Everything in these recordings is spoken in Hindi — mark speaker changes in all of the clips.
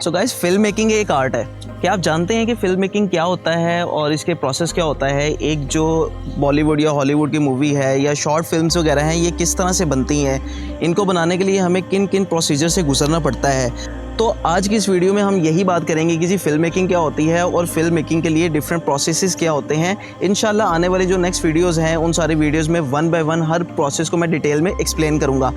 Speaker 1: सो गाइस, फिल्म मेकिंग एक आर्ट है। क्या आप जानते हैं कि फिल्म मेकिंग क्या होता है और इसके प्रोसेस क्या होता है? एक जो बॉलीवुड या हॉलीवुड की मूवी है या शॉर्ट फिल्म्स वगैरह हैं, ये किस तरह से बनती हैं, इनको बनाने के लिए हमें किन किन प्रोसीजर से गुजरना पड़ता है। तो आज की इस वीडियो में हम यही बात करेंगे कि जी फिल्म मेकिंग क्या होती है और फिल्म मेकिंग के लिए डिफरेंट प्रोसेसेस क्या होते हैं। इंशाल्लाह आने वाली जो नेक्स्ट वीडियोज़ हैं उन सारी वीडियोज़ में 1 बाय 1 हर प्रोसेस को मैं डिटेल में एक्सप्लेन करूँगा।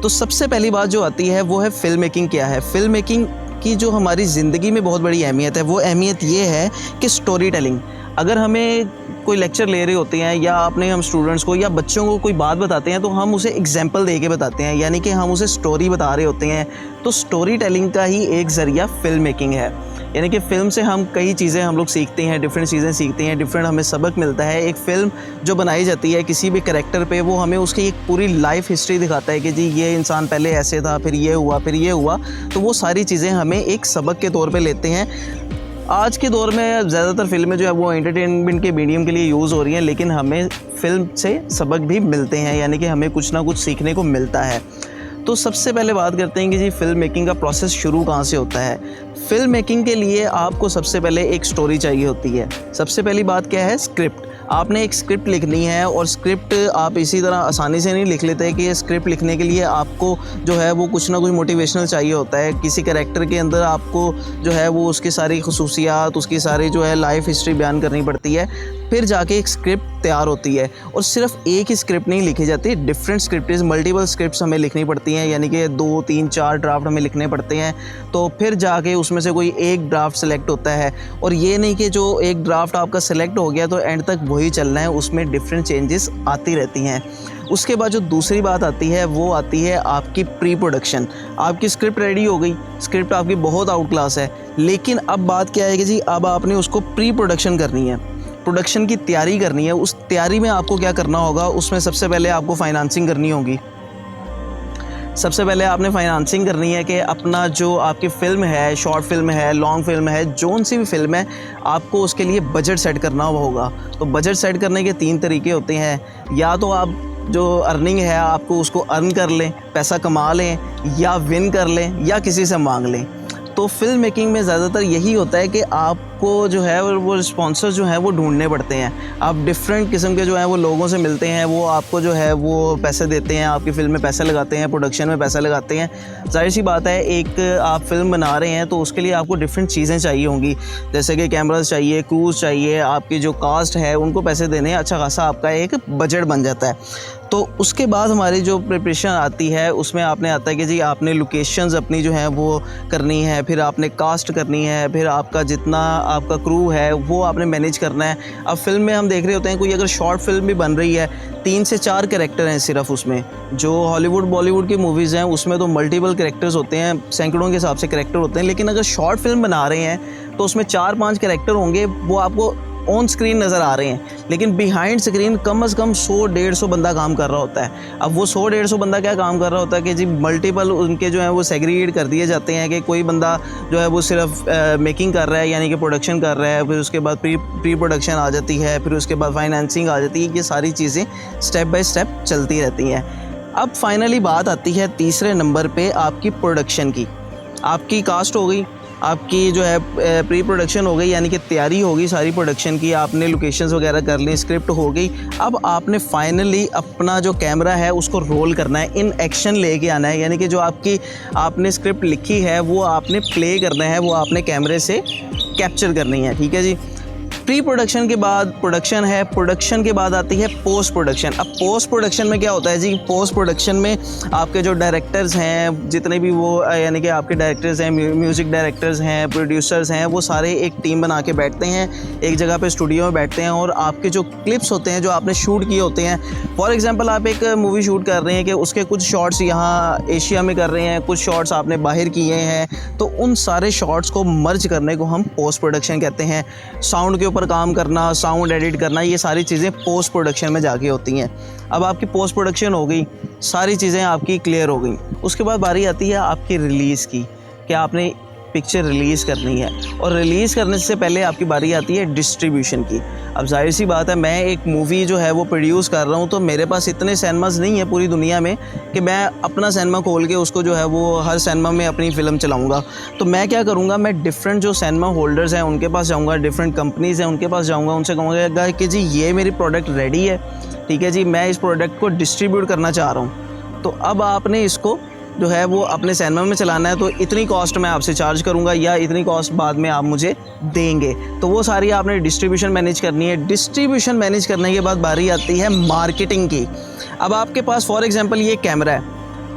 Speaker 1: तो सबसे पहली बात जो आती है वो है फिल्म मेकिंग क्या है। फिल्म मेकिंग की जो हमारी ज़िंदगी में बहुत बड़ी अहमियत है, वो अहमियत ये है कि स्टोरी टेलिंग। अगर हमें कोई लेक्चर ले रहे होते हैं या अपने हम स्टूडेंट्स को या बच्चों को कोई बात बताते हैं तो हम उसे एग्जाम्पल दे के बताते हैं, यानी कि हम उसे स्टोरी बता रहे होते हैं। तो स्टोरी टेलिंग का ही एक ज़रिया फिल्म मेकिंग है। यानी कि फ़िल्म से हम कई चीज़ें हम लोग सीखते हैं, डिफरेंट चीज़ें सीखते हैं, डिफरेंट हमें सबक मिलता है। एक फ़िल्म जो बनाई जाती है किसी भी कैरेक्टर पे, वो हमें उसकी एक पूरी लाइफ हिस्ट्री दिखाता है कि जी ये इंसान पहले ऐसे था, फिर ये हुआ, फिर ये हुआ। तो वो सारी चीज़ें हमें एक सबक के तौर पे लेते हैं। आज के दौर में ज़्यादातर फ़िल्में जो है वो एंटरटेनमेंट के मीडियम के लिए यूज़ हो रही हैं, लेकिन हमें फ़िल्म से सबक भी मिलते हैं, यानी कि हमें कुछ ना कुछ सीखने को मिलता है। तो सबसे पहले बात करते हैं कि जी फिल्म मेकिंग का प्रोसेस शुरू कहाँ से होता है। फिल्म मेकिंग के लिए आपको सबसे पहले एक स्टोरी चाहिए होती है। सबसे पहली बात क्या है? स्क्रिप्ट। आपने एक स्क्रिप्ट लिखनी है और स्क्रिप्ट आप इसी तरह आसानी से नहीं लिख लेते कि स्क्रिप्ट लिखने के लिए आपको जो है वो कुछ ना कुछ मोटिवेशनल चाहिए होता है। किसी कैरेक्टर के अंदर आपको जो है वो उसकी सारी खसूसियात, उसकी सारी जो है लाइफ हिस्ट्री बयान करनी पड़ती है, फिर जाके एक स्क्रिप्ट तैयार होती है। और सिर्फ एक ही स्क्रिप्ट नहीं लिखी जाती, डिफरेंट स्क्रिप्ट, मल्टीपल स्क्रिप्ट्स हमें लिखनी पड़ती हैं, यानी कि 2, 3, 4 ड्राफ्ट हमें लिखने पड़ते हैं। तो फिर जाके उसमें से कोई एक ड्राफ्ट सेलेक्ट होता है। और ये नहीं कि जो एक ड्राफ्ट आपका सेलेक्ट हो गया तो एंड तक वही चलना है, उसमें डिफरेंट चेंजेस आती रहती हैं। उसके बाद जो दूसरी बात आती है वो आती है आपकी प्री प्रोडक्शन। आपकी स्क्रिप्ट रेडी हो गई, स्क्रिप्ट आपकी बहुत आउट क्लास है, लेकिन अब बात क्या है कि जी अब आपने उसको प्री प्रोडक्शन करनी है, प्रोडक्शन की तैयारी करनी है। उस तैयारी में आपको क्या करना होगा? उसमें सबसे पहले आपको फाइनेंसिंग करनी होगी। सबसे पहले आपने फाइनेंसिंग करनी है कि अपना जो आपकी फ़िल्म है, शॉर्ट फिल्म है, लॉन्ग फिल्म है, जोन सी भी फिल्म है, आपको उसके लिए बजट सेट करना होगा। तो बजट सेट करने के 3 तरीके होते हैं। या तो आप जो अर्निंग है आपको उसको अर्न कर लें, पैसा कमा लें, या विन कर लें, या किसी से मांग लें। तो फिल्म मेकिंग में ज़्यादातर यही होता है कि आपको जो है वो स्पॉन्सर जो है वो ढूंढने पड़ते हैं। आप डिफरेंट किस्म के जो हैं वो लोगों से मिलते हैं, वो आपको जो है वो पैसे देते हैं, आपकी फ़िल्म में पैसे लगाते हैं, प्रोडक्शन में पैसा लगाते हैं। जाहिर सी बात है, एक आप फिल्म बना रहे हैं तो उसके लिए आपको डिफरेंट चीज़ें चाहिए होंगी, जैसे कि कैमरास चाहिए, क्रूज़ चाहिए, आपकी जो कास्ट है उनको पैसे देने, अच्छा खासा आपका एक बजट बन जाता है। तो उसके बाद हमारी जो प्रिपरेशन आती है उसमें आपने आता है कि जी आपने लोकेशंस अपनी जो हैं वो करनी है, फिर आपने कास्ट करनी है, फिर आपका जितना आपका क्रू है वो आपने मैनेज करना है। अब फिल्म में हम देख रहे होते हैं कोई अगर शॉर्ट फिल्म भी बन रही है, 3 से 4 कैरेक्टर हैं सिर्फ उसमें। जो हॉलीवुड बॉलीवुड की मूवीज़ हैं उसमें तो मल्टीपल कैरेक्टर्स होते हैं, सैकड़ों के हिसाब से कैरेक्टर होते हैं, लेकिन अगर शॉर्ट फिल्म बना रहे हैं तो उसमें 4-5 कैरेक्टर होंगे, वो आपको ऑन स्क्रीन नज़र आ रहे हैं, लेकिन बिहाइंड स्क्रीन कम से कम 100-150 बंदा काम कर रहा होता है। अब वो 100-150 बंदा क्या काम कर रहा होता है कि जी मल्टीपल उनके जो है वो सेग्रीगेट कर दिए जाते हैं कि कोई बंदा जो है वो सिर्फ मेकिंग कर रहा है, यानी कि प्रोडक्शन कर रहा है, फिर उसके बाद प्री प्रोडक्शन आ जाती है, फिर उसके बाद फाइनेंसिंग आ जाती है। ये सारी चीज़ें स्टेप बाय स्टेप चलती रहती हैं। अब फाइनली बात आती है तीसरे नंबर पर आपकी प्रोडक्शन की। आपकी कास्ट हो गई, आपकी जो है प्री प्रोडक्शन हो गई, यानी कि तैयारी होगी सारी प्रोडक्शन की, आपने लोकेशंस वगैरह कर ली, स्क्रिप्ट हो गई। अब आपने फाइनली अपना जो कैमरा है उसको रोल करना है, इन एक्शन लेके आना है, यानी कि जो आपने स्क्रिप्ट लिखी है वो आपने प्ले करना है, वो आपने कैमरे से कैप्चर करनी है। ठीक है जी। प्री प्रोडक्शन के बाद प्रोडक्शन है, प्रोडक्शन के बाद आती है पोस्ट प्रोडक्शन। अब पोस्ट प्रोडक्शन में क्या होता है जी? पोस्ट प्रोडक्शन में आपके जो डायरेक्टर्स हैं, जितने भी वो यानी कि आपके डायरेक्टर्स हैं, म्यूज़िक डायरेक्टर्स हैं, प्रोड्यूसर्स हैं, वो सारे एक टीम बना के बैठते हैं, एक जगह पे स्टूडियो में बैठते हैं और आपके जो क्लिप्स होते हैं जो आपने शूट किए होते हैं, फॉर एग्जांपल आप एक मूवी शूट कर रहे हैं कि उसके कुछ शॉट्स यहाँ एशिया में कर रहे हैं, कुछ शॉट्स आपने बाहर किए हैं, तो उन सारे शॉट्स को मर्ज करने को हम पोस्ट प्रोडक्शन कहते हैं। साउंड के ऊपर काम करना, साउंड एडिट करना, ये सारी चीज़ें पोस्ट प्रोडक्शन में जाके होती हैं। अब आपकी पोस्ट प्रोडक्शन हो गई, सारी चीज़ें आपकी क्लियर हो गई। उसके बाद बारी आती है आपकी रिलीज़ की, कि आपने पिक्चर रिलीज़ करनी है, और रिलीज़ करने से पहले आपकी बारी आती है डिस्ट्रीब्यूशन की। अब जाहिर सी बात है, मैं एक मूवी जो है वो प्रोड्यूस कर रहा हूँ, तो मेरे पास इतने सिनेमास नहीं है पूरी दुनिया में कि मैं अपना सिनेमा खोल के उसको जो है वो हर सिनेमा में अपनी फ़िल्म चलाऊँगा। तो मैं क्या करूँगा, मैं डिफरेंट जो सिनेमा होल्डर्स हैं उनके पास जाऊँगा, डिफरेंट कंपनीज़ हैं उनके पास जाऊँगा, उनसे कहूँगा कि जी ये मेरी प्रोडक्ट रेडी है, ठीक है जी, मैं इस प्रोडक्ट को डिस्ट्रीब्यूट करना चाह रहा हूँ, तो अब आपने इसको जो है वो अपने सिनेमा में चलाना है, तो इतनी कॉस्ट मैं आपसे चार्ज करूंगा या इतनी कॉस्ट बाद में आप मुझे देंगे। तो वो सारी आपने डिस्ट्रीब्यूशन मैनेज करनी है। डिस्ट्रीब्यूशन मैनेज करने के बाद बारी आती है मार्केटिंग की। अब आपके पास फॉर एग्जांपल ये कैमरा है,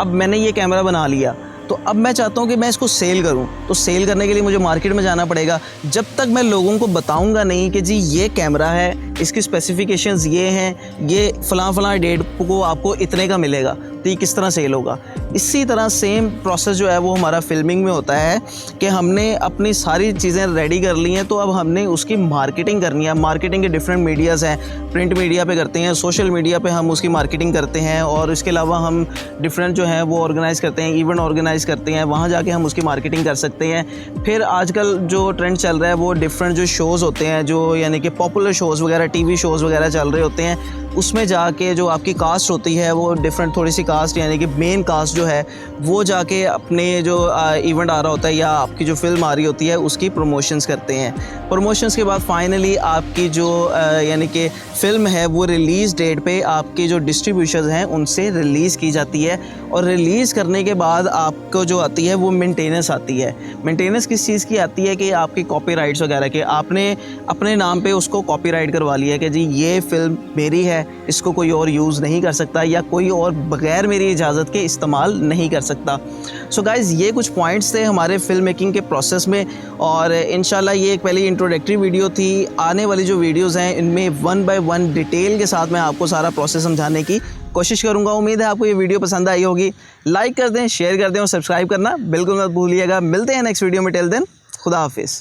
Speaker 1: अब मैंने ये कैमरा बना लिया, तो अब मैं चाहता हूँ कि मैं इसको सेल करूँ, तो सेल करने के लिए मुझे मार्केट में जाना पड़ेगा। जब तक मैं लोगों को बताऊँगा नहीं कि जी ये कैमरा है, इसकी स्पेसिफिकेशंस ये हैं, ये फ़लाँ डेट को आपको इतने का मिलेगा, तो ये किस तरह सेल होगा। इसी तरह सेम प्रोसेस जो है वो हमारा फिल्मिंग में होता है कि हमने अपनी सारी चीज़ें रेडी कर ली हैं, तो अब हमने उसकी मार्केटिंग करनी है। मार्केटिंग के डिफरेंट मीडियाज़ हैं, प्रिंट मीडिया पे करते हैं, सोशल मीडिया पे हम उसकी मार्केटिंग करते हैं, और इसके अलावा हम डिफरेंट जो है वो ऑर्गेनाइज़ करते हैं, इवेंट ऑर्गेनाइज़ करते हैं, वहाँ जाके हम उसकी मार्केटिंग कर सकते हैं। फिर आजकल जो ट्रेंड चल रहा है वो डिफरेंट जो शोज़ होते हैं, जो यानी कि पॉपुलर शोज़ वगैरह, टीवी शोज़ वगैरह चल रहे होते हैं, उसमें जाके जो आपकी कास्ट होती है वो डिफरेंट थोड़ी सी कास्ट यानी कि मेन कास्ट जो है वो जाके अपने जो इवेंट आ रहा होता है या आपकी जो फिल्म आ रही होती है उसकी प्रमोशंस करते हैं। प्रमोशंस के बाद फाइनली आपकी जो यानी कि फ़िल्म है वो रिलीज़ डेट पे आपके जो डिस्ट्रीब्यूशर्स हैं उनसे रिलीज़ की जाती है, और रिलीज़ करने के बाद आपको जो आती है वो मेंटेनेंस आती है। मेंटेनेंस किस चीज़ की आती है कि आपकी कॉपीराइट्स वगैरह के आपने अपने नाम पे उसको कॉपीराइट करवा लिया कि जी ये फ़िल्म मेरी है, इसको कोई और यूज़ नहीं कर सकता या कोई और बग़ैर मेरी इजाज़त के इस्तेमाल नहीं कर सकता। सो गाइज़, ये कुछ पॉइंट्स थे हमारे फ़िल्म मेकिंग के प्रोसेस में, और इंशाल्लाह ये एक पहली इंट्रोडक्टरी वीडियो थी। आने वाली जो वीडियोज़ हैं इनमें 1 बाय 1 डिटेल के साथ मैं आपको सारा प्रोसेस समझाने की कोशिश करूँगा। उम्मीद है आपको ये वीडियो पसंद आई होगी। लाइक कर दें, शेयर कर दें और सब्सक्राइब करना बिल्कुल मत भूलिएगा। मिलते हैं नेक्स्ट वीडियो में। टिल देन, खुदा हाफिज़।